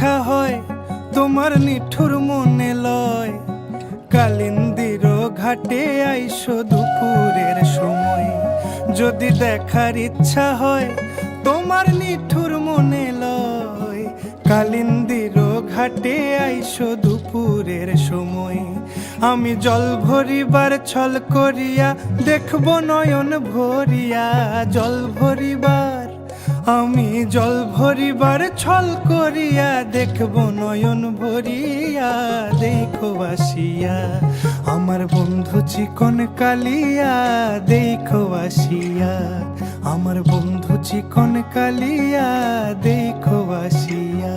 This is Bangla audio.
ইচ্ছা হয় তোমার নিঠুর মনে লয়, কালিন্দির ঘাটে আইসো দুপুরের সময়। যদি দেখার ইচ্ছা হয় তোমার নিঠুর মনে লয়, কালিন্দির ঘাটে আইসো দুপুরের সময়। আমি জল ভরিবার ছল করিয়া দেখব নয়ন ভরিয়া, জল ভরিবার আমি জল ভরিবার ছল করিয়া দেখব নয়ন ভরিয়া। দেখো আসিয়া আমার বন্ধু চিকন কালিয়া, দেখো আসিয়া আমার বন্ধু চিকন কালিয়া, দেখো আসিয়া।